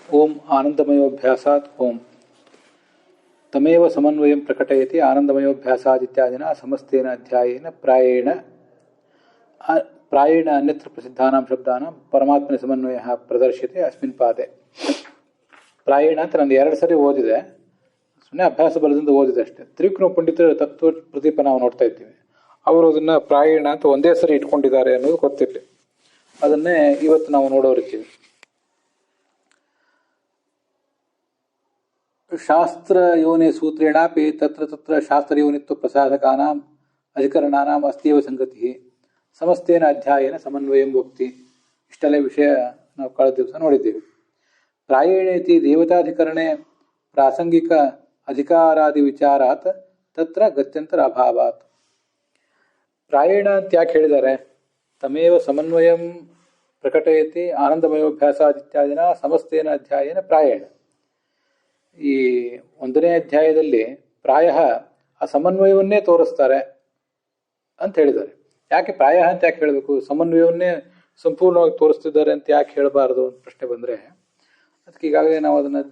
ओम आनंदमयोभ्यासात् ओम तमेव समन्वयं प्रकटयति आनंदमयोभ्यासात् इत्यादिना समस्तेन अध्यायेन प्रायेण अन्यत्र प्रसिद्धानां शब्दानां परमात्मने समन्वयः प्रदर्श्यते अस्मिन् पादे. ಪ್ರಾಯೇಣ ಅಂತ ನಾನು 2 ಸರಿ ಓದಿದೆ, ಸುಮ್ಮನೆ ಅಭ್ಯಾಸ ಬಲದಿಂದ ಓದಿದೆ ಅಷ್ಟೇ. ತ್ರಿವಿಕ್ರಮ ಪಂಡಿತರ ತತ್ವ ಪ್ರದೀಪ ನಾವು ನೋಡ್ತಾ ಇದ್ದೀವಿ. ಅವರು ಅದನ್ನ ಪ್ರಾಯೇಣ ಅಂತ ಒಂದೇ ಸರಿ ಇಟ್ಕೊಂಡಿದ್ದಾರೆ ಅನ್ನೋದು ಗೊತ್ತಿರಲಿ. ಅದನ್ನೇ ಇವತ್ತು ನಾವು ನೋಡೋರಿದ್ದೀವಿ. ಶಾಸ್ತ್ರ ಯೋನಿ ಸೂತ್ರೇಣಾಪಿ ತತ್ರ ತತ್ರ ಶಾಸ್ತ್ರ ಯೋನಿತ್ವ ಪ್ರಸಾದಕಾನಾಂ ಅಧಿಕರಣಾನಾಂ ಅಸ್ತಿಯವ ಸಂಗತಿ ಸಮಸ್ತೇನ ಅಧ್ಯಾಯನ ಸಮನ್ವಯಂ ವಕ್ತಿ. ಇಷ್ಟೆಲ್ಲ ವಿಷಯ ನಾವು ಕಳೆದ ದಿವಸ ನೋಡಿದ್ದೇವೆ. ಪ್ರಾಯೇಣೇತಿ ದೇವತಾಧಿಕರಣೆ ಪ್ರಾಸಂಗಿಕ ಅಧಿಕಾರಾದಿ ವಿಚಾರಾತ್ ತತ್ರ ಗತ್ಯಂತರ ಅಭಾವಾತ್. ಪ್ರಾಯೇಣ ಅಂತ ಯಾಕೆ ಹೇಳಿದ್ದಾರೆ? ತಮೇವ ಸಮನ್ವಯಂ ಪ್ರಕಟಯತಿ ಆನಂದಮಯೋಭ್ಯಾಸಾದಿತ್ಯಾದಿನ ಸಮಸ್ತೇನ ಅಧ್ಯಾಯನ ಪ್ರಾಯೇಣ. ಈ 1ನೇ ಅಧ್ಯಾಯದಲ್ಲಿ ಪ್ರಾಯ ಆ ಸಮನ್ವಯವನ್ನೇ ತೋರಿಸ್ತಾರೆ ಅಂತ ಹೇಳಿದ್ದಾರೆ. ಯಾಕೆ ಪ್ರಾಯ ಅಂತ ಯಾಕೆ ಹೇಳಬೇಕು? ಸಮನ್ವಯವನ್ನೇ ಸಂಪೂರ್ಣವಾಗಿ ತೋರಿಸ್ತಿದ್ದಾರೆ ಅಂತ ಯಾಕೆ ಹೇಳಬಾರದು ಅಂತ ಪ್ರಶ್ನೆ ಬಂದರೆ, ಅದಕ್ಕೆ ಈಗಾಗಲೇ ನಾವು ಅದನ್ನು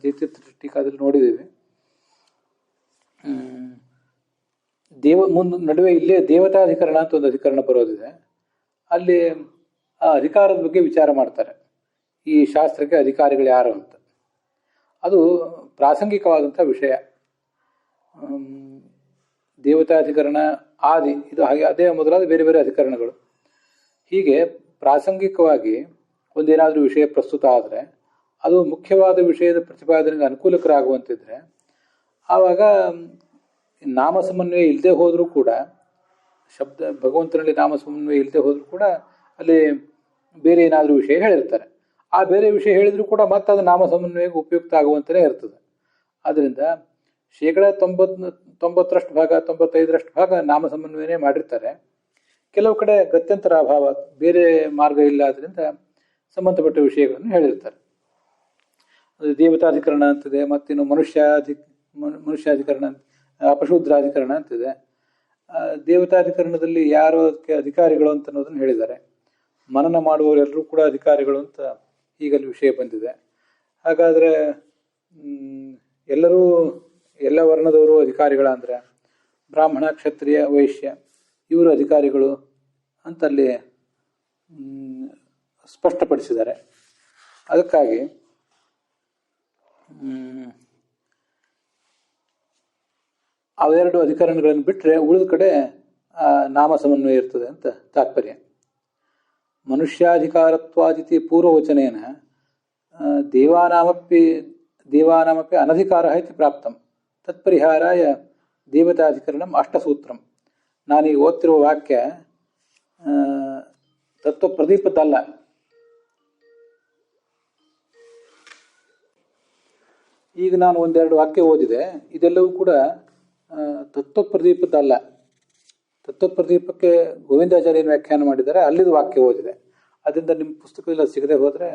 ಟೀಕಾದಲ್ಲಿ ನೋಡಿದ್ದೀವಿ. ನಡುವೆ ಇಲ್ಲೇ ದೇವತಾಧಿಕರಣ ಅಂತ ಒಂದು ಅಧಿಕರಣ ಬರೋದಿದೆ. ಅಲ್ಲಿ ಆ ಅಧಿಕಾರದ ಬಗ್ಗೆ ವಿಚಾರ ಮಾಡ್ತಾರೆ. ಈ ಶಾಸ್ತ್ರಕ್ಕೆ ಅಧಿಕಾರಿಗಳು ಯಾರು ಅಂತ. ಅದು ಪ್ರಾಸಂಗಿಕವಾದಂಥ ವಿಷಯ. ದೇವತಾಧಿಕರಣ ಆದಿ ಇದು ಹಾಗೆ ಅದೇ ಮೊದಲಾದ ಬೇರೆ ಬೇರೆ ಅಧಿಕರಣಗಳು. ಹೀಗೆ ಪ್ರಾಸಂಗಿಕವಾಗಿ ಒಂದೇನಾದರೂ ವಿಷಯ ಪ್ರಸ್ತುತ ಆದರೆ ಅದು ಮುಖ್ಯವಾದ ವಿಷಯದ ಪ್ರತಿಪಾದನೆಗೆ ಅನುಕೂಲಕರಾಗುವಂತಿದ್ರೆ ಆವಾಗ ನಾಮ ಸಮನ್ವಯ ಇಲ್ಲದೆ ಹೋದರೂ ಕೂಡ, ಭಗವಂತನಲ್ಲಿ ನಾಮ ಸಮನ್ವಯ ಇಲ್ಲದೆ ಹೋದರೂ ಕೂಡ ಅಲ್ಲಿ ಬೇರೆ ಏನಾದರೂ ವಿಷಯ ಹೇಳಿರ್ತಾರೆ. ಆ ಬೇರೆ ವಿಷಯ ಹೇಳಿದರೂ ಕೂಡ ಮತ್ತೆ ಅದು ನಾಮ ಸಮನ್ವಯಕ್ಕೆ ಉಪಯುಕ್ತ ಆಗುವಂತಲೇ ಇರ್ತದೆ. ಆದ್ದರಿಂದ 90% ಭಾಗ 95% ಭಾಗ ನಾಮ ಸಮನ್ವಯನೇ ಮಾಡಿರ್ತಾರೆ. ಕೆಲವು ಕಡೆ ಗತ್ಯಂತರ ಅಭಾವ, ಬೇರೆ ಮಾರ್ಗ ಇಲ್ಲ, ಆದ್ದರಿಂದ ಸಂಬಂಧಪಟ್ಟ ವಿಷಯಗಳನ್ನು ಹೇಳಿರ್ತಾರೆ. ಅದು ದೇವತಾಧಿಕರಣ ಅಂತಿದೆ, ಮತ್ತಿನ್ನು ಮನುಷ್ಯಾಧಿಕರಣ, ಅಪಶೂದ್ರಾಧಿಕರಣ ಅಂತಿದೆ. ದೇವತಾಧಿಕರಣದಲ್ಲಿ ಯಾರೋ ಅದಕ್ಕೆ ಅಧಿಕಾರಿಗಳು ಅಂತ ಅನ್ನೋದನ್ನು ಹೇಳಿದ್ದಾರೆ. ಮನನ ಮಾಡುವವರೆಲ್ಲರೂ ಕೂಡ ಅಧಿಕಾರಿಗಳು ಅಂತ ಈಗಲ್ಲಿ ವಿಷಯ ಬಂದಿದೆ. ಹಾಗಾದರೆ ಎಲ್ಲ ವರ್ಣದವರು ಅಧಿಕಾರಿಗಳ ಅಂದರೆ ಬ್ರಾಹ್ಮಣ, ಕ್ಷತ್ರಿಯ, ವೈಶ್ಯ ಇವರು ಅಧಿಕಾರಿಗಳು ಅಂತಲ್ಲಿ ಸ್ಪಷ್ಟಪಡಿಸಿದ್ದಾರೆ. ಅದಕ್ಕಾಗಿ ಅವೆರಡು ಅಧಿಕರಣಗಳನ್ನು ಬಿಟ್ಟರೆ ಉಳಿದ ಕಡೆ ನಾಮ ಸಮನ್ವಯ ಇರ್ತದೆ ಅಂತ ತಾತ್ಪರ್ಯ. ಮನುಷ್ಯಾಧಿಕಾರತ್ವಾದಿತಿ ಪೂರ್ವವಚನೇನ ದೇವಾನಾಮಪಿ ಅನಧಿಕಾರ ಇತಿ ಪ್ರಾಪ್ತಂ ತತ್ಪರಿಹಾರಾಯ ದೇವತಾಧಿಕರಣಂ ಅಷ್ಟಸೂತ್ರಂ. ನಾನೀಗ ಓದ್ತಿರುವ ವಾಕ್ಯ ತತ್ವ ಪ್ರದೀಪದ್ದಲ್ಲ. ಈಗ ನಾನು 1-2 ವಾಕ್ಯ ಓದಿದೆ. ಇದೆಲ್ಲವೂ ಕೂಡ ತತ್ವಪ್ರದೀಪದ್ದಲ್ಲ. ತತ್ವಪ್ರದೀಪಕ್ಕೆ ಗೋವಿಂದಾಚಾರ್ಯನ ವ್ಯಾಖ್ಯಾನ ಮಾಡಿದ್ದಾರೆ, ಅಲ್ಲಿದ್ದು ವಾಕ್ಯ ಓದಿದೆ. ಅದರಿಂದ ನಿಮ್ಮ ಪುಸ್ತಕದಲ್ಲಿ ಸಿಗದೆ ಹೋದರೆ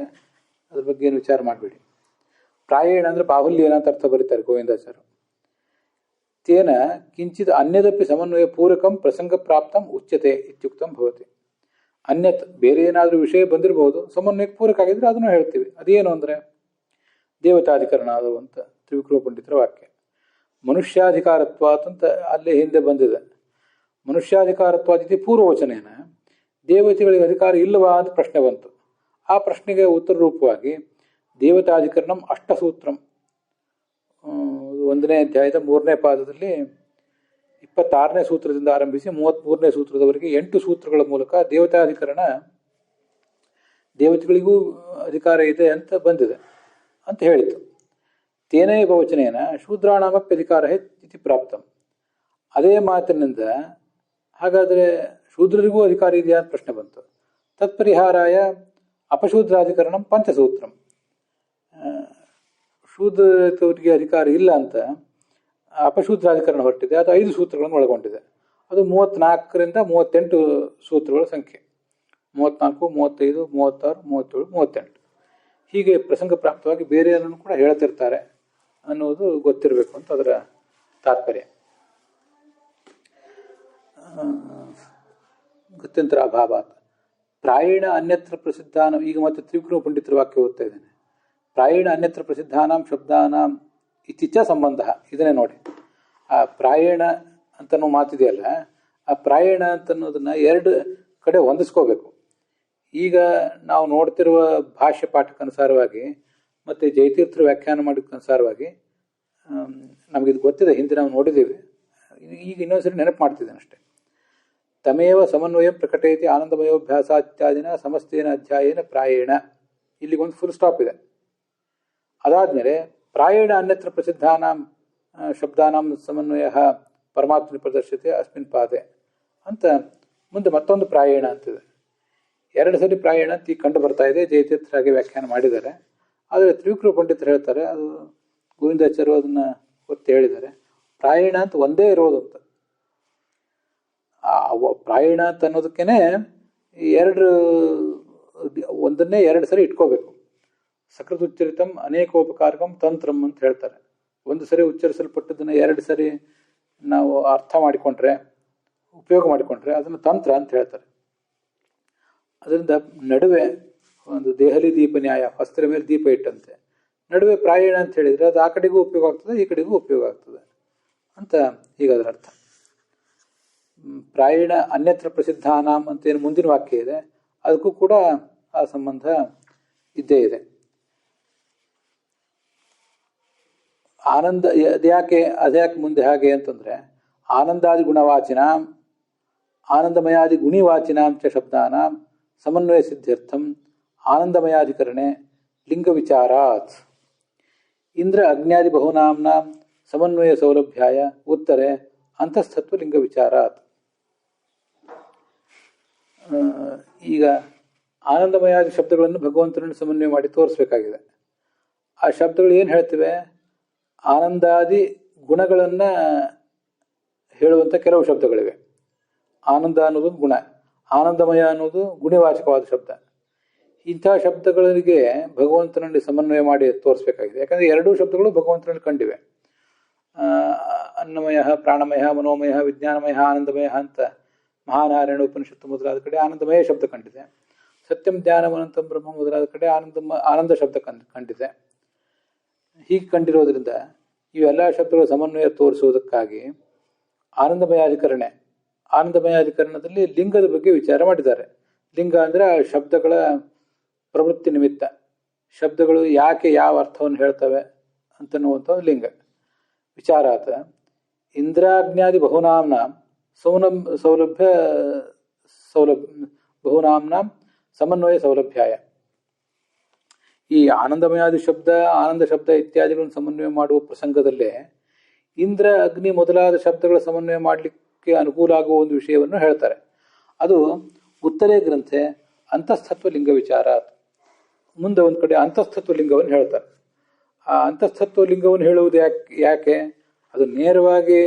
ಅದ್ರ ಬಗ್ಗೆ ಏನು ವಿಚಾರ ಮಾಡಬೇಡಿ. ಪ್ರಾಯೇಣ ಅಂದರೆ ಬಾಹುಲ್ಯನ ಅಂತ ಅರ್ಥ ಬರೀತಾರೆ ಗೋವಿಂದಾಚಾರ್ಯರು. ತೇನ ಕಿಂಚಿತ್ ಅನ್ಯದಪಿ ಸಮನ್ವಯ ಪೂರಕಂ ಪ್ರಸಂಗ ಪ್ರಾಪ್ತಂ ಉಚ್ಯತೆ ಇತ್ಯುಕ್ತಂ ಭವತಿ. ಅನ್ಯತ್ ಬೇರೆ ಏನಾದರೂ ವಿಷಯ ಬಂದಿರಬಹುದು, ಸಮನ್ವಯಕ್ಕೆ ಪೂರಕ ಆಗಿದ್ರೆ ಅದನ್ನು ಹೇಳ್ತೀವಿ. ಅದೇನು ಅಂದರೆ ದೇವತಾಧಿಕರಣ ಅದು ಅಂತ ತ್ರಿವಿಕ್ರಮ ಪಂಡಿತರ ವಾಕ್ಯ. ಮನುಷ್ಯಾಧಿಕಾರತ್ವಾತ್ ಅಂತ ಅಲ್ಲೇ ಹಿಂದೆ ಬಂದಿದೆ. ಮನುಷ್ಯಾಧಿಕಾರತ್ವಾದಿತಿ ಪೂರ್ವವಚನೇನ ದೇವತೆಗಳಿಗೆ ಅಧಿಕಾರ ಇಲ್ಲವಾ ಅಂತ ಪ್ರಶ್ನೆ ಬಂತು. ಆ ಪ್ರಶ್ನೆಗೆ ಉತ್ತರ ರೂಪವಾಗಿ ದೇವತಾಧಿಕರಣಂ ಅಷ್ಟಸೂತ್ರಂ 1ನೇ ಅಧ್ಯಾಯದ 3ನೇ ಪಾದದಲ್ಲಿ 26ನೇ ಸೂತ್ರದಿಂದ ಆರಂಭಿಸಿ 33ನೇ ಸೂತ್ರದವರೆಗೆ 8 ಸೂತ್ರಗಳ ಮೂಲಕ ದೇವತಾಧಿಕರಣ ದೇವತೆಗಳಿಗೂ ಅಧಿಕಾರ ಇದೆ ಅಂತ ಬಂದಿದೆ ಅಂತ ಹೇಳಿತು. ತೇನೇ ಬಹುವಚನೇನ ಶೂದ್ರಾಣಾಮಪ್ಯ ಅಧಿಕಾರ ಇತಿ ಪ್ರಾಪ್ತಂ. ಅದೇ ಮಾತಿನಿಂದ ಹಾಗಾದರೆ ಶೂದ್ರರಿಗೂ ಅಧಿಕಾರ ಇದೆಯಾ ಅಂತ ಪ್ರಶ್ನೆ ಬಂತು. ತತ್ಪರಿಹಾರಾಯ ಅಪಶೂದ್ರಾಧಿಕರಣಂ ಪಂಚಸೂತ್ರಂ. ಶೂದ್ರರಿಗೆ ಅಧಿಕಾರ ಇಲ್ಲ ಅಂತ ಅಪಶೂದ್ರಾಧಿಕರಣ ಹೊರಟಿದೆ. ಅದು 5 ಸೂತ್ರಗಳನ್ನು ಒಳಗೊಂಡಿದೆ. ಅದು 34ರಿಂದ 38 ಸೂತ್ರಗಳ ಸಂಖ್ಯೆ. 34, 35, 36, 37, 38 ಹೀಗೆ ಪ್ರಸಂಗ ಪ್ರಾಪ್ತವಾಗಿ ಬೇರೆಯನ್ನು ಕೂಡ ಹೇಳ್ತಿರ್ತಾರೆ ಅನ್ನೋದು ಗೊತ್ತಿರಬೇಕು ಅಂತ ಅದರ ತಾತ್ಪರ್ಯ. ಗತ್ಯಂತರ ಅಭಾವಾತ್ ಪ್ರಾಯೇಣ ಅನ್ಯತ್ರ ಪ್ರಸಿದ್ಧಾನ. ಈಗ ಮತ್ತೆ ತ್ರಿವಿಕ್ರಮ ಪಂಡಿತರ ವಾಕ್ಯ ಓದ್ತಾ ಇದ್ದೇನೆ. ಪ್ರಾಯೇಣ ಅನ್ಯತ್ರ ಪ್ರಸಿದ್ಧಾನಾಂ ಶಬ್ದಾನಾಂ ಇತ್ತೀಚ ಸಂಬಂಧ. ಇದನ್ನೇ ನೋಡಿ, ಆ ಪ್ರಾಯೇಣ ಅಂತನೋ ಮಾತಿದೆಯಲ್ಲ, ಆ ಪ್ರಾಯೇಣ ಅಂತನ್ನೋದನ್ನ ಎರಡು ಕಡೆ ಹೊಂದಿಸ್ಕೋಬೇಕು. ಈಗ ನಾವು ನೋಡ್ತಿರುವ ಭಾಷ್ಯ ಪಾಠಕ್ಕನುಸಾರವಾಗಿ ಮತ್ತು ಜಯತೀರ್ಥರು ವ್ಯಾಖ್ಯಾನ ಮಾಡೋಕ್ಕನುಸಾರವಾಗಿ ನಮಗಿದು ಗೊತ್ತಿದೆ, ಹಿಂದೆ ನಾವು ನೋಡಿದ್ದೀವಿ. ಈಗ ಇನ್ನೊಂದ್ಸರಿ ನೆನಪು ಮಾಡ್ತಿದ್ದೇನೆ ಅಷ್ಟೇ. ತಮೇವ ಸಮನ್ವಯ ಪ್ರಕಟಯತಿ ಆನಂದಮಯೋಭ್ಯಾಸ ಇತ್ಯಾದಿನ ಸಮಸ್ತೇನ ಅಧ್ಯಾಯೇನ ಪ್ರಾಯೇಣ. ಇಲ್ಲಿಗೊಂದು ಫುಲ್ ಸ್ಟಾಪ್ ಇದೆ. ಅದಾದಮೇಲೆ ಪ್ರಾಯೇಣ ಅನ್ಯತ್ರ ಪ್ರಸಿದ್ಧಾನಾಂ ಶಬ್ದಾನಾಂ ಸಮನ್ವಯ ಪರಮಾತ್ಮನಿ ಪ್ರದರ್ಶತೆ ಅಸ್ಮಿನ್ ಪಾದೆ ಅಂತ ಮುಂದೆ ಮತ್ತೊಂದು ಪ್ರಾಯೇಣ ಅಂತಿದೆ. ಎರಡು ಸರಿ ಪ್ರಾಯೇಣ ಅಂತ ಈಗ ಕಂಡು ಬರ್ತಾ ಇದೆ. ಜಯತೀರ್ಥರಾಗಿ ವ್ಯಾಖ್ಯಾನ ಮಾಡಿದ್ದಾರೆ. ಆದರೆ ತ್ರಿವಿಕ್ರಮ ಪಂಡಿತರು ಹೇಳ್ತಾರೆ, ಅದು ಗೋವಿಂದಾಚಾರ್ಯರು ಅದನ್ನು ಒತ್ತಿ ಹೇಳಿದ್ದಾರೆ, ಪ್ರಾಯೇಣ ಅಂತ ಒಂದೇ ಇರೋದು ಅಂತ. ಪ್ರಾಯೇಣ ಅಂತ ಅನ್ನೋದಕ್ಕೇನೆ ಒಂದನ್ನೇ ಎರಡು ಸರಿ ಇಟ್ಕೋಬೇಕು. ಸಕೃತ್ ಉಚ್ಚರಿತಂ ಅನೇಕೋಪಕಾರಕಂ ತಂತ್ರಂ ಅಂತ ಹೇಳ್ತಾರೆ. ಒಂದು ಸರಿ ಉಚ್ಚರಿಸಲ್ಪಟ್ಟದನ್ನು ಎರಡು ಸರಿ ನಾವು ಅರ್ಥ ಮಾಡಿಕೊಂಡ್ರೆ, ಉಪಯೋಗ ಮಾಡಿಕೊಂಡ್ರೆ ಅದನ್ನು ತಂತ್ರ ಅಂತ ಹೇಳ್ತಾರೆ. ಅದರಿಂದ ನಡುವೆ ಒಂದು ದೇಹಲಿ ದೀಪ ನ್ಯಾಯ, ವಸ್ತ್ರ ಮೇಲೆ ದೀಪ ಇಟ್ಟಂತೆ, ನಡುವೆ ಪ್ರಾಯೇಣ ಅಂತ ಹೇಳಿದರೆ ಅದು ಆ ಕಡೆಗೂ ಉಪಯೋಗ ಆಗ್ತದೆ, ಈ ಕಡೆಗೂ ಉಪಯೋಗ ಆಗ್ತದೆ ಅಂತ ಈಗ ಅದರ ಅರ್ಥ. ಪ್ರಾಯೇಣ ಅನ್ಯತ್ರ ಪ್ರಸಿದ್ಧಾನಾಂ ಅಂತ ಏನು ಮುಂದಿನ ವಾಕ್ಯ ಇದೆ, ಅದಕ್ಕೂ ಕೂಡ ಆ ಸಂಬಂಧ ಇದ್ದೇ ಇದೆ. ಆನಂದ ಅದ್ಯಾಕೆ ಮುಂದೆ ಹಾಗೆ ಅಂತಂದ್ರೆ, ಆನಂದಾದಿ ಗುಣವಾಚಿನ ಆನಂದಮಯಾದಿ ಗುಣಿವಾಚಿನಾಂ ಚ ಶಬ್ದಾನಾಂ ಸಮನ್ವಯ ಸಿದ್ಧ್ಯರ್ಥಂ ಆನಂದಮಯಾಧಿಕರಣೆ ಲಿಂಗ ವಿಚಾರಾತ್ ಇಂದ್ರ ಅಗ್ನ್ಯಾದಿ ಬಹುನಾಂನಾಂ ಸಮನ್ವಯ ಸೌಲಭ್ಯಾಯ ಉತ್ತರೆ ಅಂತಸ್ಥತ್ವ ಲಿಂಗ ವಿಚಾರಾತ್. ಈಗ ಆನಂದಮಯಾದಿ ಶಬ್ದಗಳನ್ನು ಭಗವಂತನನ್ನು ಸಮನ್ವಯ ಮಾಡಿ ತೋರಿಸ್ಬೇಕಾಗಿದೆ. ಆ ಶಬ್ದಗಳು ಏನು ಹೇಳ್ತಿವೆ? ಆನಂದಾದಿ ಗುಣಗಳನ್ನು ಹೇಳುವಂಥ ಕೆಲವು ಶಬ್ದಗಳಿವೆ. ಆನಂದ ಅನ್ನೋದು ಗುಣ, ಆನಂದಮಯ ಅನ್ನೋದು ಗುಣವಾಚಕವಾದ ಶಬ್ದ. ಇಂಥ ಶಬ್ದಗಳಿಗೆ ಭಗವಂತನಲ್ಲಿ ಸಮನ್ವಯ ಮಾಡಿ ತೋರಿಸ್ಬೇಕಾಗಿದೆ. ಯಾಕಂದರೆ ಎರಡೂ ಶಬ್ದಗಳು ಭಗವಂತನಲ್ಲಿ ಕಂಡಿವೆ. ಅನ್ನಮಯ, ಪ್ರಾಣಮಯ, ಮನೋಮಯ, ವಿಜ್ಞಾನಮಯ, ಆನಂದಮಯ ಅಂತ ಮಹಾನಾರಾಯಣ ಉಪನಿಷತ್ತು ಮೊದಲಾದ ಕಡೆ ಆನಂದಮಯ ಶಬ್ದ ಕಂಡಿದೆ. ಸತ್ಯಂ ಜ್ಞಾನಂ ಅನಂತಂ ಬ್ರಹ್ಮ ಮೊದಲಾದ ಕಡೆ ಆನಂದ ಶಬ್ದ ಕಂಡಿದೆ. ಹೀಗೆ ಕಂಡಿರೋದ್ರಿಂದ ಇವೆಲ್ಲ ಶಬ್ದಗಳ ಸಮನ್ವಯ ತೋರಿಸುವುದಕ್ಕಾಗಿ ಆನಂದಮಯಾಧಿಕರಣದಲ್ಲಿ ಲಿಂಗದ ಬಗ್ಗೆ ವಿಚಾರ ಮಾಡಿದ್ದಾರೆ. ಲಿಂಗ ಅಂದರೆ ಆ ಶಬ್ದಗಳ ಪ್ರವೃತ್ತಿ ನಿಮಿತ್ತ, ಶಬ್ದಗಳು ಯಾಕೆ ಯಾವ ಅರ್ಥವನ್ನು ಹೇಳ್ತವೆ ಅಂತನ್ನುವಂಥ ಲಿಂಗ ವಿಚಾರಾತ ಇಂದ್ರಾಜ್ಞಾದಿ ಬಹುನಾಂನಾಂ ಬಹುನಾಂನಾಂ ಸಮನ್ವಯ ಸೌಲಭ್ಯಾಯ. ಈ ಆನಂದಮಯಾದಿ ಶಬ್ದ, ಆನಂದ ಶಬ್ದ ಇತ್ಯಾದಿಗಳನ್ನು ಸಮನ್ವಯ ಮಾಡುವ ಪ್ರಸಂಗದಲ್ಲೇ ಇಂದ್ರ, ಅಗ್ನಿ ಮೊದಲಾದ ಶಬ್ದಗಳ ಸಮನ್ವಯ ಮಾಡಲಿಕ್ಕೆ ಅನುಕೂಲ ಆಗುವ ಒಂದು ವಿಷಯವನ್ನು ಹೇಳ್ತಾರೆ. ಅದು ಉತ್ತರೇ ಗ್ರಂಥೆ ಅಂತಸ್ಥತ್ವ ಲಿಂಗ ವಿಚಾರ. ಮುಂದೆ ಒಂದು ಕಡೆ ಅಂತಸ್ಥತ್ವ ಲಿಂಗವನ್ನು ಹೇಳ್ತಾರೆ. ಆ ಅಂತಸ್ಥತ್ವ ಲಿಂಗವನ್ನು ಹೇಳುವುದು ಯಾಕೆ? ಅದು ನೇರವಾಗಿ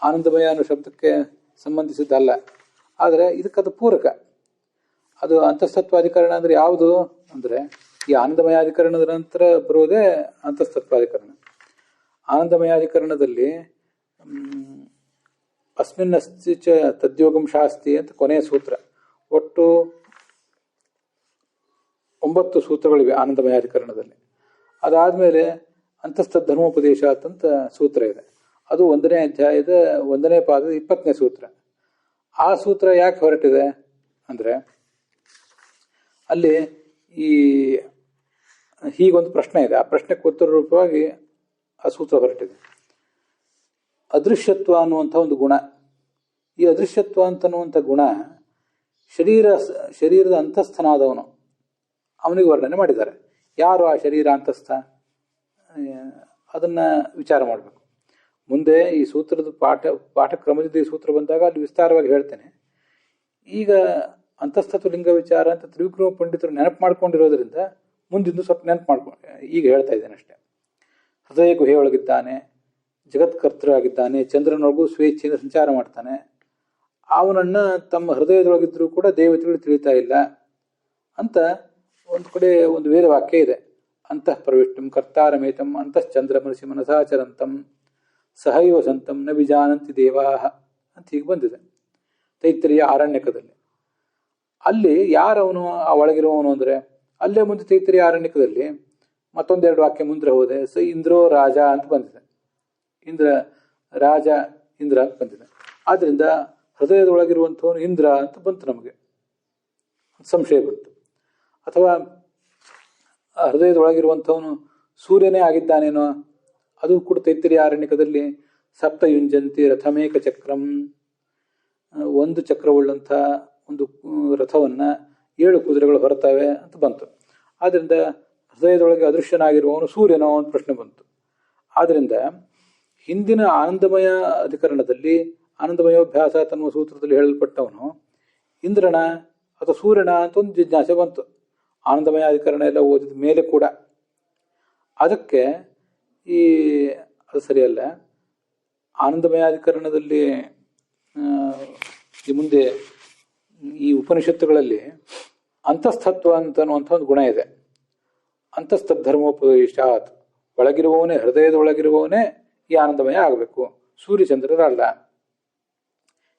ಆನಂದಮಯ ಅನ್ನೋ ಶಬ್ದಕ್ಕೆ ಸಂಬಂಧಿಸಿದ್ದಲ್ಲ, ಆದರೆ ಇದಕ್ಕದು ಪೂರಕ. ಅದು ಅಂತಸ್ಥತ್ವಾಧಿಕರಣ ಅಂದರೆ ಯಾವುದು ಅಂದರೆ, ಈ ಆನಂದಮಯಾಧಿಕರಣದ ನಂತರ ಬರುವುದೇ ಅಂತಸ್ಥತ್ವಾಧಿಕರಣ. ಆನಂದಮಯಾಧಿಕರಣದಲ್ಲಿ ಅಸ್ಮಿನ್ ಅಸ್ತಿ ಚ ತದ್ಯೋಗಂ ಶಾಸ್ತಿ ಅಂತ ಕೊನೆಯ ಸೂತ್ರ. ಒಟ್ಟು 9 ಸೂತ್ರಗಳಿವೆ ಆನಂದಮಯಾಧಿಕರಣದಲ್ಲಿ. ಅದಾದಮೇಲೆ ಅಂತಸ್ಥ ಧರ್ಮೋಪದೇಶ ಅಂತ ಸೂತ್ರ ಇದೆ. ಅದು 1ನೇ ಅಧ್ಯಾಯದ 1ನೇ ಪಾದದ 20ನೇ ಸೂತ್ರ. ಆ ಸೂತ್ರ ಯಾಕೆ ಹೊರಟಿದೆ ಅಂದರೆ, ಅಲ್ಲಿ ಹೀಗೊಂದು ಪ್ರಶ್ನೆ ಇದೆ. ಆ ಪ್ರಶ್ನೆಗೆ ಉತ್ತರ ರೂಪವಾಗಿ ಆ ಸೂತ್ರ ಹೊರಟಿದೆ. ಅದೃಶ್ಯತ್ವ ಅನ್ನುವಂಥ ಒಂದು ಗುಣ, ಈ ಅದೃಶ್ಯತ್ವ ಅಂತನ್ನುವಂಥ ಗುಣ ಶರೀರದ ಅಂತಸ್ಥನಾದವನು, ಅವನಿಗೆ ವರ್ಣನೆ ಮಾಡಿದ್ದಾರೆ. ಯಾರು ಆ ಶರೀರ ಅಂತಸ್ಥ? ಅದನ್ನು ವಿಚಾರ ಮಾಡಬೇಕು. ಮುಂದೆ ಈ ಸೂತ್ರದ ಪಾಠಕ್ರಮದಿಂದ ಈ ಸೂತ್ರ ಬಂದಾಗ ಅಲ್ಲಿ ವಿಸ್ತಾರವಾಗಿ ಹೇಳ್ತೇನೆ. ಈಗ ಅಂತಸ್ಥತ್ವ ಲಿಂಗ ವಿಚಾರ ಅಂತ ತ್ರಿವಿಕ್ರಮ ಪಂಡಿತರು ನೆನಪು ಮಾಡ್ಕೊಂಡಿರೋದ್ರಿಂದ ಮುಂದಿಂದು ಸ್ವಲ್ಪ ನೆನಪು ಮಾಡ್ಕೊಂಡು ಈಗ ಹೇಳ್ತಾ ಇದ್ದೇನೆ ಅಷ್ಟೇ. ಹೃದಯ ಗುಹೆಯೊಳಗಿದ್ದಾನೆ, ಜಗತ್ಕರ್ತೃ ಆಗಿದ್ದಾನೆ, ಚಂದ್ರನೊಳಗೂ ಸ್ವೇಚ್ಛೆಯಿಂದ ಸಂಚಾರ ಮಾಡ್ತಾನೆ. ಅವನನ್ನು ತಮ್ಮ ಹೃದಯದೊಳಗಿದ್ರೂ ಕೂಡ ದೇವತೆಗಳು ತಿಳಿತಾ ಇಲ್ಲ ಅಂತ ಒಂದು ಕಡೆ ಒಂದು ವೇದವಾಕ್ಯ ಇದೆ. ಅಂತಃ ಪ್ರವಿಷ್ಟಂ ಕರ್ತಾರಮೇತಂ ಅಂತಶ್ಚಂದ್ರ ಮನಸಿ ಮನಸಾಚರಂತಂ ಸಹೈವ ಸಂತಂ ನ ವಿಜಾನಂತಿ ದೇವಾಹ ಅಂತ ಹೀಗೆ ಬಂದಿದೆ ತೈತ್ರಿಯ ಆರಣ್ಯಕದಲ್ಲಿ. ಅಲ್ಲಿ ಯಾರವನು ಆ ಒಳಗಿರುವವನು ಅಂದರೆ, ಅಲ್ಲೇ ಮುಂದೆ ತೈತ್ರಿಯ ಆರಣ್ಯಕದಲ್ಲಿ ಮತ್ತೊಂದೆರಡು ವಾಕ್ಯ ಮುಂದೆ ಹೋದೆ. ಇಂದ್ರೋ ರಾಜ ಅಂತ ಬಂದಿದೆ. ಇಂದ್ರ ರಾಜ ಇಂದ್ರ ಅಂತ ಬಂದಿದೆ. ಆದ್ದರಿಂದ ಹೃದಯದೊಳಗಿರುವಂಥವನು ಇಂದ್ರ ಅಂತ ಬಂತು, ನಮಗೆ ಸಂಶಯ ಬಂತು. ಅಥವಾ ಹೃದಯದೊಳಗಿರುವಂಥವನು ಸೂರ್ಯನೇ ಆಗಿದ್ದಾನೇನೋ, ಅದು ಕೂಡ ತೈತ್ತಿರೀಯ ಆರಣ್ಯಕದಲ್ಲಿ ಸಪ್ತಯುಂಜಂತಿ ರಥಮೇಕ ಚಕ್ರಂ, ಒಂದು ಚಕ್ರವುಳ್ಳಂಥ ಒಂದು ರಥವನ್ನು 7 ಕುದುರೆಗಳು ಹೊರತವೆ ಅಂತ ಬಂತು. ಆದ್ದರಿಂದ ಹೃದಯದೊಳಗೆ ಅದೃಶ್ಯನಾಗಿರುವವನು ಸೂರ್ಯನೋ ಅಂತ ಪ್ರಶ್ನೆ ಬಂತು. ಆದ್ದರಿಂದ ಹಿಂದಿನ ಆನಂದಮಯ ಅಧಿಕರಣದಲ್ಲಿ ಆನಂದಮಯೋಭ್ಯಾಸ ತನ್ನುವ ಸೂತ್ರದಲ್ಲಿ ಹೇಳಲ್ಪಟ್ಟವನು ಇಂದ್ರನ ಅಥವಾ ಸೂರ್ಯನ ಅಂತ ಒಂದು ಜಿಜ್ಞಾಸೆ ಬಂತು. ಆನಂದಮಯ ಅಧಿಕರಣ ಎಲ್ಲ ಓದಿದ ಮೇಲೆ ಕೂಡ ಅದಕ್ಕೆ ಅದು ಸರಿಯಲ್ಲ. ಆನಂದಮಯಾಧಿಕರಣದಲ್ಲಿ ಈ ಮುಂದೆ ಈ ಉಪನಿಷತ್ತುಗಳಲ್ಲಿ ಅಂತಸ್ಥತ್ವ ಅಂತನ್ನುವಂಥ ಒಂದು ಗುಣ ಇದೆ. ಅಂತಸ್ಥಧರ್ಮೋಪದೇಶಾತ್, ಒಳಗಿರುವವನೇ, ಹೃದಯದೊಳಗಿರುವವನೇ ಈ ಆನಂದಮಯ ಆಗಬೇಕು, ಸೂರ್ಯಚಂದ್ರರಲ್ಲ.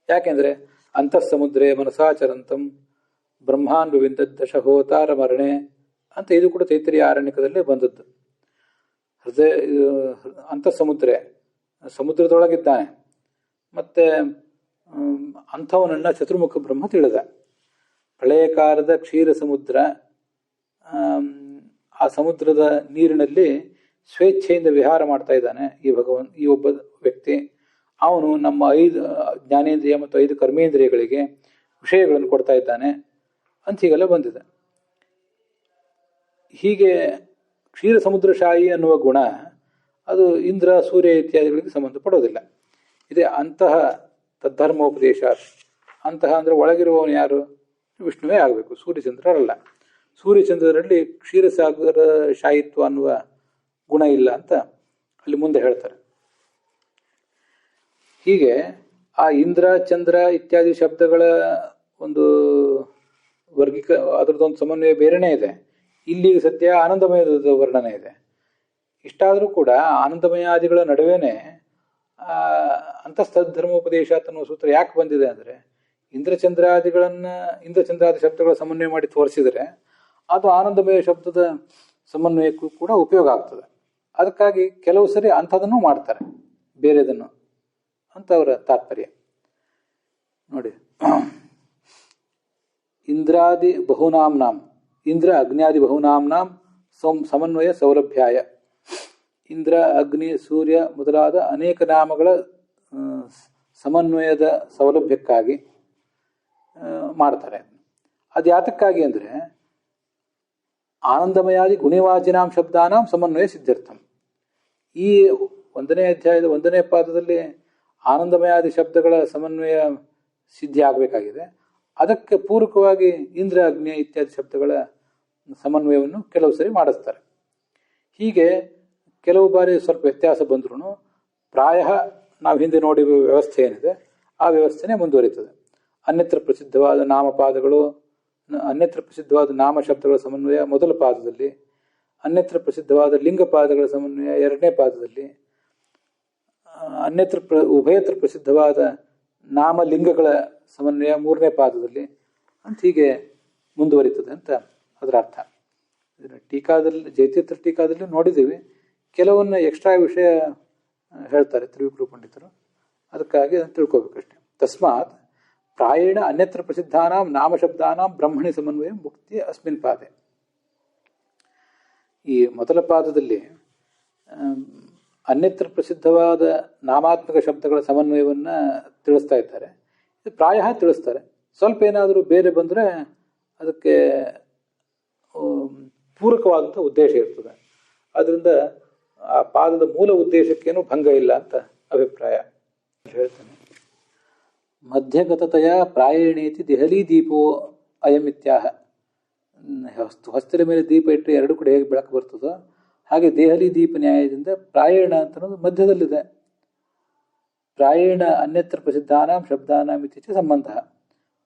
ಯಾಕೆಂದರೆ ಅಂತಃಸಮುದ್ರೇ ಮನಸಾಚರಂತಂ ಬ್ರಹ್ಮಾನ್ವಿಂದ ದಶಹೋತಾರ ಮರಣೆ ಅಂತ ಇದು ಕೂಡ ತೈತ್ತಿರೀಯ ಆರಣ್ಯಕದಲ್ಲೇ ಬಂದದ್ದು. ಅಂತಃಸಮುದ್ರೆ, ಸಮುದ್ರದೊಳಗಿದ್ದಾನೆ. ಮತ್ತೆ ಅಂಥವನನ್ನು ಚತುರ್ಮುಖ ಬ್ರಹ್ಮ ತಿಳಿದ. ಪ್ರಳಯಕಾಲದ ಕ್ಷೀರ ಸಮುದ್ರ, ಆ ಸಮುದ್ರದ ನೀರಿನಲ್ಲಿ ಸ್ವೇಚ್ಛೆಯಿಂದ ವಿಹಾರ ಮಾಡ್ತಾ ಇದ್ದಾನೆ ಈ ಒಬ್ಬ ವ್ಯಕ್ತಿ. ಅವನು ನಮ್ಮ 5 ಜ್ಞಾನೇಂದ್ರಿಯ ಮತ್ತು 5 ಕರ್ಮೇಂದ್ರಿಯಗಳಿಗೆ ವಿಷಯಗಳನ್ನು ಕೊಡ್ತಾ ಇದ್ದಾನೆ ಅಂತ ಹೀಗೆಲ್ಲ ಬಂದಿದೆ. ಹೀಗೆ ಕ್ಷೀರ ಸಮುದ್ರಶಾಹಿ ಅನ್ನುವ ಗುಣ ಅದು ಇಂದ್ರ ಸೂರ್ಯ ಇತ್ಯಾದಿಗಳಿಗೆ ಸಂಬಂಧಪಡೋದಿಲ್ಲ. ಇದೇ ಅಂತಹ ತದ್ಧರ್ಮೋಪದೇಶ. ಅಂತಹ ಅಂದರೆ ಒಳಗಿರುವವನು ಯಾರು? ವಿಷ್ಣುವೇ ಆಗಬೇಕು, ಸೂರ್ಯಚಂದ್ರರಲ್ಲ. ಸೂರ್ಯಚಂದ್ರರಲ್ಲಿ ಕ್ಷೀರಸಾಗರ ಶಾಹಿತ್ವ ಅನ್ನುವ ಗುಣ ಇಲ್ಲ ಅಂತ ಅಲ್ಲಿ ಮುಂದೆ ಹೇಳ್ತಾರೆ. ಹೀಗೆ ಆ ಇಂದ್ರ ಚಂದ್ರ ಇತ್ಯಾದಿ ಶಬ್ದಗಳ ಒಂದು ಅದರದ್ದೊಂದು ಸಮನ್ವಯ ಬೇರೆನೇ ಇದೆ. ಇಲ್ಲಿ ಸದ್ಯ ಆನಂದಮಯದ ವರ್ಣನೆ ಇದೆ. ಇಷ್ಟಾದರೂ ಕೂಡ ಆನಂದಮಯಾದಿಗಳ ನಡುವೆನೇ ಅಂತಸ್ಥಧರ್ಮೋಪದೇಶ ಅನ್ನುವ ಸೂತ್ರ ಯಾಕೆ ಬಂದಿದೆ ಅಂದರೆ, ಇಂದ್ರಚಂದ್ರಾದಿ ಶಬ್ದಗಳ ಸಮನ್ವಯ ಮಾಡಿ ತೋರಿಸಿದರೆ ಅದು ಆನಂದಮಯ ಶಬ್ದದ ಸಮನ್ವಯಕ್ಕೂ ಕೂಡ ಉಪಯೋಗ ಆಗ್ತದೆ. ಅದಕ್ಕಾಗಿ ಕೆಲವು ಸರಿ ಅಂಥದನ್ನು ಮಾಡ್ತಾರೆ, ಬೇರೆದನ್ನು ಅಂತ ಅವರ ತಾತ್ಪರ್ಯ. ನೋಡಿ, ಇಂದ್ರಾದಿ ಬಹುನಾಂನಾಂ, ಇಂದ್ರ ಅಗ್ನಿಯಾದಿ ಬಹುನಾಂನಾಂ ಸಮನ್ವಯ ಸೌಲಭ್ಯಾಯ. ಇಂದ್ರ, ಅಗ್ನಿ, ಸೂರ್ಯ ಮೊದಲಾದ ಅನೇಕ ನಾಮಗಳ ಸಮನ್ವಯದ ಸೌಲಭ್ಯಕ್ಕಾಗಿ ಮಾಡ್ತಾರೆ. ಅದು ಯಾತಕ್ಕಾಗಿ ಅಂದರೆ ಆನಂದಮಯಾದಿ ಗುಣಿವಾಚಿನಾಂ ಶಬ್ದಾನಾಂ ಸಮನ್ವಯ ಸಿದ್ಧಾರ್ಥಂ. ಈ 1ನೇ ಅಧ್ಯಾಯದ 1ನೇ ಪಾದದಲ್ಲಿ ಆನಂದಮಯಾದಿ ಶಬ್ದಗಳ ಸಮನ್ವಯ ಸಿದ್ಧಿ ಆಗಬೇಕಾಗಿದೆ. ಅದಕ್ಕೆ ಪೂರಕವಾಗಿ ಇಂದ್ರ, ಅಗ್ನಿ ಇತ್ಯಾದಿ ಶಬ್ದಗಳ ಸಮನ್ವಯವನ್ನು ಕೆಲವು ಸರಿ ಮಾಡಿಸ್ತಾರೆ. ಹೀಗೆ ಕೆಲವು ಬಾರಿ ಸ್ವಲ್ಪ ವ್ಯತ್ಯಾಸ ಬಂದ್ರೂ ಪ್ರಾಯ ನಾವು ಹಿಂದೆ ನೋಡಿರುವ ವ್ಯವಸ್ಥೆ ಏನಿದೆ ಆ ವ್ಯವಸ್ಥೆನೇ ಮುಂದುವರಿತದೆ. ಅನ್ಯತ್ರ ಪ್ರಸಿದ್ಧವಾದ ನಾಮಪಾದಗಳು, ಅನ್ಯತ್ರ ಪ್ರಸಿದ್ಧವಾದ ನಾಮ ಶಬ್ದಗಳ ಸಮನ್ವಯ ಮೊದಲ ಪಾದದಲ್ಲಿ, ಅನ್ಯತ್ರ ಪ್ರಸಿದ್ಧವಾದ ಲಿಂಗಪಾದಗಳ ಸಮನ್ವಯ 2ನೇ ಪಾದದಲ್ಲಿ, ಉಭಯತ್ರ ಪ್ರಸಿದ್ಧವಾದ ನಾಮಲಿಂಗಗಳ ಸಮನ್ವಯ 3ನೇ ಪಾದದಲ್ಲಿ ಅಂತ ಹೀಗೆ ಮುಂದುವರಿತದೆ ಅಂತ ಅದರ ಅರ್ಥ. ಟೀಕಾದಲ್ಲಿ, ಜೈತೀರ್ಥ ಟೀಕಾದಲ್ಲಿ ನೋಡಿದ್ದೀವಿ, ಕೆಲವನ್ನ ಎಕ್ಸ್ಟ್ರಾ ವಿಷಯ ಹೇಳ್ತಾರೆ ತ್ರಿವಿಕ್ರಮ ಪಂಡಿತರು. ಅದಕ್ಕಾಗಿ ಅದನ್ನು ತಿಳ್ಕೊಬೇಕಷ್ಟೆ. ತಸ್ಮಾತ್ ಪ್ರಾಯೇಣ ಅನ್ಯತ್ರ ಪ್ರಸಿದ್ಧಾನಾಂ ನಾಮಶಬ್ದಾನಾಂ ಬ್ರಹ್ಮಣಿ ಸಮನ್ವಯ ಮುಕ್ತಿ ಅಸ್ಮಿನ್ ಪಾದೆ. ಈ ಮೊದಲ ಪಾದದಲ್ಲಿ ಅನ್ಯತ್ರ ಪ್ರಸಿದ್ಧವಾದ ನಾಮಾತ್ಮಕ ಶಬ್ದಗಳ ಸಮನ್ವಯವನ್ನು ತಿಳಿಸ್ತಾ ಇದ್ದಾರೆ. ಇದು ಪ್ರಾಯ ತಿಳಿಸ್ತಾರೆ. ಸ್ವಲ್ಪ ಏನಾದರೂ ಬೇರೆ ಬಂದರೆ ಅದಕ್ಕೆ ಪೂರಕವಾದಂಥ ಉದ್ದೇಶ ಇರ್ತದೆ. ಆದ್ದರಿಂದ ಆ ಪಾದದ ಮೂಲ ಉದ್ದೇಶಕ್ಕೇನು ಭಂಗ ಇಲ್ಲ ಅಂತ ಅಭಿಪ್ರಾಯ ಹೇಳ್ತೇನೆ. ಮಧ್ಯಗತತೆಯ ಪ್ರಾಯಣೇತಿ ದೆಹಲಿ ದೀಪೋ ಅಯಂ ಇತ್ಯಾಹ. ಹೊಸ್ತಿರ ಮೇಲೆ ದೀಪ ಇಟ್ಟರೆ 2 ಕಡೆ ಹೇಗೆ ಬೆಳಕು ಬರ್ತದೋ ಹಾಗೆ ದೆಹಲಿ ದೀಪ ನ್ಯಾಯದಿಂದ ಪ್ರಾಯಣ ಅಂತ ಅನ್ನೋದು ಮಧ್ಯದಲ್ಲಿದೆ. ಪ್ರಾಯೇಣ ಅನ್ಯತ್ರ ಪ್ರಸಿದ್ಧಾನಾಂ ಶಬ್ದಾನಾಂ ಇತ್ಯಚ ಸಂಬಂಧ.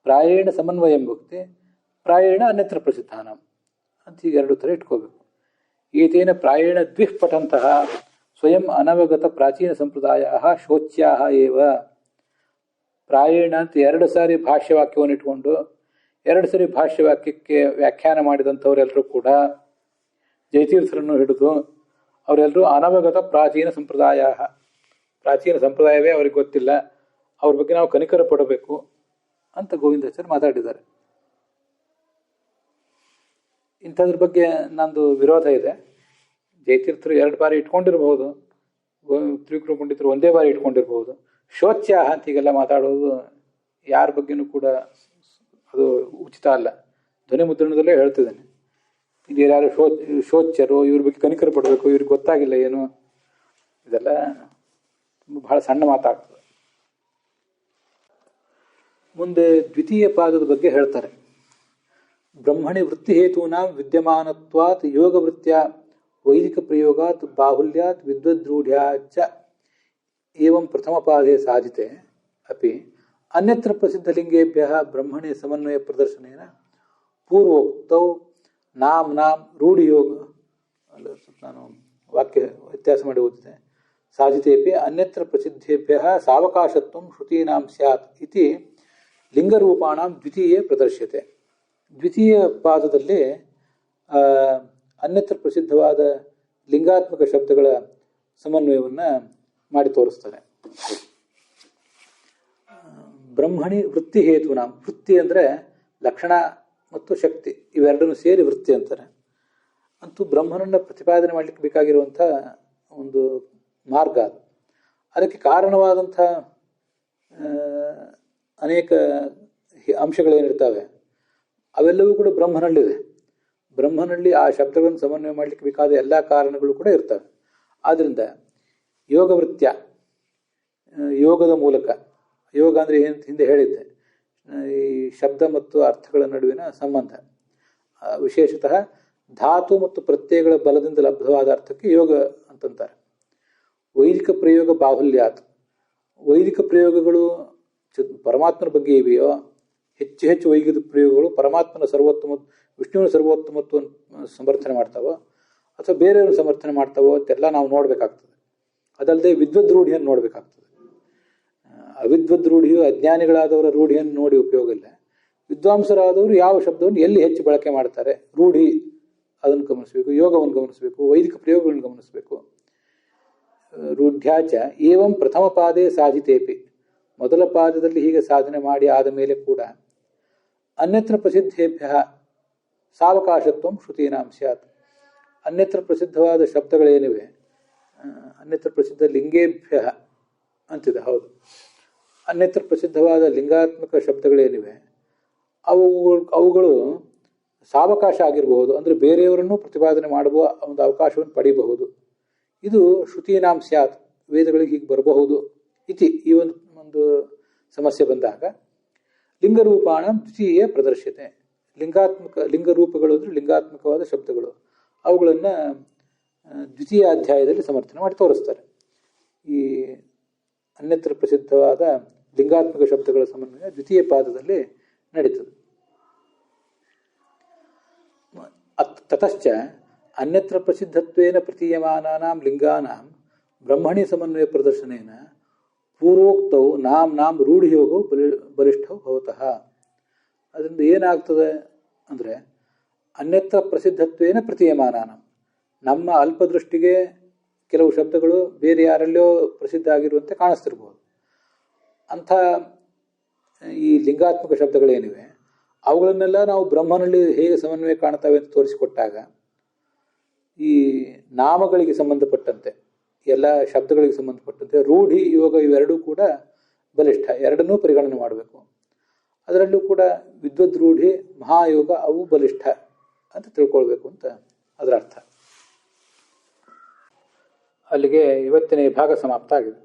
ಪ್ರಾಯೇಣ ಸಮನ್ವಯಂ ಭಕ್ತಿ, ಪ್ರಾಯೇಣ ಅನ್ಯತ್ರ ಪ್ರಸಿದ್ಧಾನಾಂ ಅಂತ ಹೀಗೆ 2 ಥರ ಇಟ್ಕೋಬೇಕು. ಏತೇನ ಪ್ರಾಯೇಣ ದ್ವಿಃ ಪಠಂತಹ ಸ್ವಯಂ ಅನವಗತ ಪ್ರಾಚೀನ ಸಂಪ್ರದಾಯ ಶೋಚ್ಯಾ ಏವ. ಪ್ರಾಯೇಣ ಅಂತ 2 ಸಾರಿ ಭಾಷ್ಯವಾಕ್ಯವನ್ನು ಇಟ್ಕೊಂಡು 2 ಸರಿ ಭಾಷ್ಯವಾಕ್ಯಕ್ಕೆ ವ್ಯಾಖ್ಯಾನ ಮಾಡಿದಂಥವರೆಲ್ಲರೂ ಕೂಡ ಜಯತೀರ್ಥರನ್ನು ಹಿಡಿದು ಅವರೆಲ್ಲರೂ ಅನವಗತ ಪ್ರಾಚೀನ ಸಂಪ್ರದಾಯವೇ ಅವ್ರಿಗೆ ಗೊತ್ತಿಲ್ಲ, ಅವ್ರ ಬಗ್ಗೆ ನಾವು ಕನಿಕರ ಪಡಬೇಕು ಅಂತ ಗೋವಿಂದಾಚಾರ್ಯ ಮಾತಾಡಿದ್ದಾರೆ. ಇಂಥದ್ರ ಬಗ್ಗೆ ನಂದು ವಿರೋಧ ಇದೆ. ಜಯತೀರ್ಥರು 2 ಬಾರಿ ಇಟ್ಕೊಂಡಿರ್ಬೋದು, ತ್ರಿವಿಕ್ರಮ ಪಂಡಿತರು 1 ಬಾರಿ ಇಟ್ಕೊಂಡಿರ್ಬೋದು. ಶೋಚ್ಯ ಅಂತ ಹೀಗೆಲ್ಲ ಮಾತಾಡೋದು ಯಾರ ಬಗ್ಗೆನೂ ಕೂಡ ಅದು ಉಚಿತ ಅಲ್ಲ. ಧ್ವನಿ ಮುದ್ರಣದಲ್ಲೇ ಹೇಳ್ತಿದ್ದೇನೆ, ಇಲ್ಲಿ ಯಾರು ಶೋಚ್ಯರು, ಇವ್ರ ಬಗ್ಗೆ ಕನಿಕರ ಪಡಬೇಕು, ಇವ್ರಿಗೆ ಗೊತ್ತಾಗಿಲ್ಲ ಏನು, ಇದೆಲ್ಲ ಬಹಳ ಸಣ್ಣ ಮಾತಾಗ್ತದೆ. ಮುಂದೆ ದ್ವಿತೀಯ ಪಾದದ ಬಗ್ಗೆ ಹೇಳ್ತಾರೆ. ಬ್ರಹ್ಮಣಿ ವೃತ್ತಿ ಹೇತೂನಾಂ ವಿದ್ಯಮಾನತ್ವಾತ್ ಯೋಗ ವೃತ್ತಿಯ ವೈದಿಕ ಪ್ರಯೋಗಾತ್ ಬಾಹುಲ್ಯಾತ್ ವಿದ್ವದ್ರೂಢ್ಯಾಚ ಏವಂ ಪ್ರಥಮ ಪಾದೇ ಸಾಧಿತೆ ಅಪಿ ಅನ್ಯತ್ರ ಪ್ರಸಿದ್ಧಲಿಂಗೇಭ್ಯಃ ಬ್ರಹ್ಮಣಿ ಸಮನ್ವಯ ಪ್ರದರ್ಶನೇನ ಪೂರ್ವೋಕ್ತೌ ನಾಂ ರೂಢಿಯೋಗ, ನಾನು ವಾಕ್ಯ ವ್ಯತ್ಯಾಸ ಮಾಡಿ ಓದಿದೆ, ಸಾಧಿತೇಪಿ ಅನ್ಯತ್ರ ಪ್ರಸಿದ್ಧೇಭ್ಯಃ ಸಾವಕಾಶತ್ವಂ ಶ್ರುತೀನಾಂ ಸ್ಯಾತ್ ಇತಿ ಲಿಂಗರೂಪಾಣಾಂ ದ್ವಿತೀಯೇ ಪ್ರದರ್ಶ್ಯತೆ. ದ್ವಿತೀಯ ಪಾದದಲ್ಲಿ ಅನ್ಯತ್ರ ಪ್ರಸಿದ್ಧವಾದ ಲಿಂಗಾತ್ಮಕ ಶಬ್ದಗಳ ಸಮನ್ವಯವನ್ನು ಮಾಡಿ ತೋರಿಸ್ತಾರೆ. ಬ್ರಹ್ಮಣಿ ವೃತ್ತಿ ಹೇತುನಾಂ, ವೃತ್ತಿ ಅಂದರೆ ಲಕ್ಷಣ ಮತ್ತು ಶಕ್ತಿ ಇವೆರಡನ್ನು ಸೇರಿ ವೃತ್ತಿ ಅಂತಾರೆ. ಅಂತೂ ಬ್ರಹ್ಮನನ್ನು ಪ್ರತಿಪಾದನೆ ಮಾಡಲಿಕ್ಕೆ ಬೇಕಾಗಿರುವಂಥ ಒಂದು ಮಾರ್ಗ ಅದು. ಅದಕ್ಕೆ ಕಾರಣವಾದಂಥ ಅನೇಕ ಅಂಶಗಳೇನಿರ್ತವೆ ಅವೆಲ್ಲವೂ ಕೂಡ ಬ್ರಹ್ಮನಲ್ಲಿದೆ. ಬ್ರಹ್ಮನಲ್ಲಿ ಆ ಶಬ್ದಗಳನ್ನು ಸಮನ್ವಯ ಮಾಡಲಿಕ್ಕೆ ಬೇಕಾದ ಎಲ್ಲ ಕಾರಣಗಳು ಕೂಡ ಇರ್ತವೆ. ಆದ್ದರಿಂದ ಯೋಗವೃತ್ಯ, ಯೋಗದ ಮೂಲಕ, ಯೋಗ ಅಂದರೆ ಏನು ಹಿಂದೆ ಹೇಳಿದ್ದೆ, ಈ ಶಬ್ದ ಮತ್ತು ಅರ್ಥಗಳ ನಡುವಿನ ಸಂಬಂಧ, ವಿಶೇಷತಃ ಧಾತು ಮತ್ತು ಪ್ರತ್ಯಯಗಳ ಬಲದಿಂದ ಲಬ್ಧವಾದ ಅರ್ಥಕ್ಕೆ ಯೋಗ ಅಂತಂತಾರೆ. ವೈದಿಕ ಪ್ರಯೋಗ ಬಾಹುಲ್ಯಾತ್, ವೈದಿಕ ಪ್ರಯೋಗಗಳು ಪರಮಾತ್ಮನ ಬಗ್ಗೆ ಇವೆಯೋ, ಹೆಚ್ಚು ವೈದಿಕ ಪ್ರಯೋಗಗಳು ಪರಮಾತ್ಮನ ಸರ್ವೋತ್ತಮ, ವಿಷ್ಣುವಿನ ಸರ್ವೋತ್ತಮತ್ವವನ್ನು ಸಮರ್ಥನೆ ಮಾಡ್ತಾವೋ ಅಥವಾ ಬೇರೆಯವ್ರನ್ನ ಸಮರ್ಥನೆ ಮಾಡ್ತಾವೋ ಅಂತೆಲ್ಲ ನಾವು ನೋಡಬೇಕಾಗ್ತದೆ. ಅದಲ್ಲದೆ ವಿದ್ವದ್ ರೂಢಿಯನ್ನು ನೋಡಬೇಕಾಗ್ತದೆ. ಅವಿದ್ವದ್ ರೂಢಿಯು ಅಜ್ಞಾನಿಗಳಾದವರ ರೂಢಿಯನ್ನು ನೋಡಿ ಉಪಯೋಗ ಇಲ್ಲ. ವಿದ್ವಾಂಸರಾದವರು ಯಾವ ಶಬ್ದವನ್ನು ಎಲ್ಲಿ ಹೆಚ್ಚು ಬಳಕೆ ಮಾಡ್ತಾರೆ, ರೂಢಿ ಅದನ್ನು ಗಮನಿಸಬೇಕು, ಯೋಗವನ್ನು ಗಮನಿಸಬೇಕು, ವೈದಿಕ ಪ್ರಯೋಗಗಳನ್ನು ಗಮನಿಸಬೇಕು. ರೂಢ್ಯಾಚ ಏವಂ ಪ್ರಥಮ ಪಾದೇ ಸಾಧಿತೇಪಿ, ಮೊದಲ ಪಾದದಲ್ಲಿ ಹೀಗೆ ಸಾಧನೆ ಮಾಡಿ ಆದ ಮೇಲೆ ಕೂಡ ಅನ್ಯತ್ರ ಪ್ರಸಿದ್ಧೇಭ್ಯ ಸಾವಕಾಶತ್ವಂ ಶ್ರುತೀನಾಂ ಸ್ಯಾತ್, ಅನ್ಯತ್ರ ಪ್ರಸಿದ್ಧವಾದ ಶಬ್ದಗಳೇನಿವೆ, ಅನ್ಯತ್ರ ಪ್ರಸಿದ್ಧ ಲಿಂಗೇಭ್ಯ ಅಂತಿದೆ, ಹೌದು, ಅನ್ಯತ್ರ ಪ್ರಸಿದ್ಧವಾದ ಲಿಂಗಾತ್ಮಕ ಶಬ್ದಗಳೇನಿವೆ ಅವುಗಳು ಸಾವಕಾಶ ಆಗಿರಬಹುದು, ಅಂದರೆ ಬೇರೆಯವರನ್ನು ಪ್ರತಿಪಾದನೆ ಮಾಡುವ ಒಂದು ಅವಕಾಶವನ್ನು ಪಡೆಯಬಹುದು. ಇದು ಶ್ರುತೀನಾಂ ಸ್ಯಾತ್, ವೇದಗಳಿಗೆ ಹೀಗೆ ಬರಬಹುದು ಇತಿ. ಈ ಒಂದು ಸಮಸ್ಯೆ ಬಂದಾಗ ಲಿಂಗರೂಪಾಣ ದ್ವಿತೀಯ ಪ್ರದರ್ಶತೆ, ಲಿಂಗರೂಪಗಳು ಅಂದರೆ ಲಿಂಗಾತ್ಮಕವಾದ ಶಬ್ದಗಳು, ಅವುಗಳನ್ನು ದ್ವಿತೀಯ ಅಧ್ಯಾಯದಲ್ಲಿ ಸಮರ್ಥನೆ ಮಾಡಿ ತೋರಿಸ್ತಾರೆ. ಈ ಅನ್ಯತ್ರ ಪ್ರಸಿದ್ಧವಾದ ಲಿಂಗಾತ್ಮಕ ಶಬ್ದಗಳ ಸಮನ್ವಯ ದ್ವಿತೀಯ ಪಾದದಲ್ಲಿ ನಡೀತದೆ. ತತಶ್ಚ ಅನ್ಯತ್ರ ಪ್ರಸಿದ್ಧತ್ವೇನ ಪ್ರತೀಯಮಾನಾನಾಂ ಲಿಂಗಾನಾಂ ಬ್ರಹ್ಮಣಿ ಸಮನ್ವಯ ಪ್ರದರ್ಶನೇನ ಪೂರ್ವೋಕ್ತೌ ನಾಂ ರೂಢಿಯೋಗವು ಬಲಿಷ್ಠವು ಭವತಃ. ಅದರಿಂದ ಏನಾಗ್ತದೆ ಅಂದರೆ ಅನ್ಯತ್ರ ಪ್ರಸಿದ್ಧತ್ವೇನ ಪ್ರತೀಯಮಾನಾನಾಂ, ನಮ್ಮ ಅಲ್ಪದೃಷ್ಟಿಗೆ ಕೆಲವು ಶಬ್ದಗಳು ಬೇರೆ ಯಾರಲ್ಲೋ ಪ್ರಸಿದ್ಧ ಆಗಿರುವಂತೆ ಕಾಣಿಸ್ತಿರ್ಬೋದು. ಅಂಥ ಈ ಲಿಂಗಾತ್ಮಕ ಶಬ್ದಗಳೇನಿವೆ ಅವುಗಳನ್ನೆಲ್ಲ ನಾವು ಬ್ರಹ್ಮನಲ್ಲಿ ಹೇಗೆ ಸಮನ್ವಯ ಕಾಣ್ತವೆ ಅಂತ ತೋರಿಸಿಕೊಟ್ಟಾಗ ಈ ನಾಮಗಳಿಗೆ ಸಂಬಂಧಪಟ್ಟಂತೆ, ಎಲ್ಲ ಶಬ್ದಗಳಿಗೆ ಸಂಬಂಧಪಟ್ಟಂತೆ ರೂಢಿ, ಯೋಗ ಇವೆರಡೂ ಕೂಡ ಬಲಿಷ್ಠ, ಎರಡನ್ನೂ ಪರಿಗಣನೆ ಮಾಡಬೇಕು. ಅದರಲ್ಲೂ ಕೂಡ ವಿದ್ವದ್ ರೂಢಿ, ಮಹಾಯೋಗ ಅವು ಬಲಿಷ್ಠ ಅಂತ ತಿಳ್ಕೊಳ್ಬೇಕು ಅಂತ ಅದರ ಅರ್ಥ. ಅಲ್ಲಿಗೆ ಇವತ್ತಿನ ಈ ಭಾಗ ಸಮಾಪ್ತ ಆಗಿದೆ.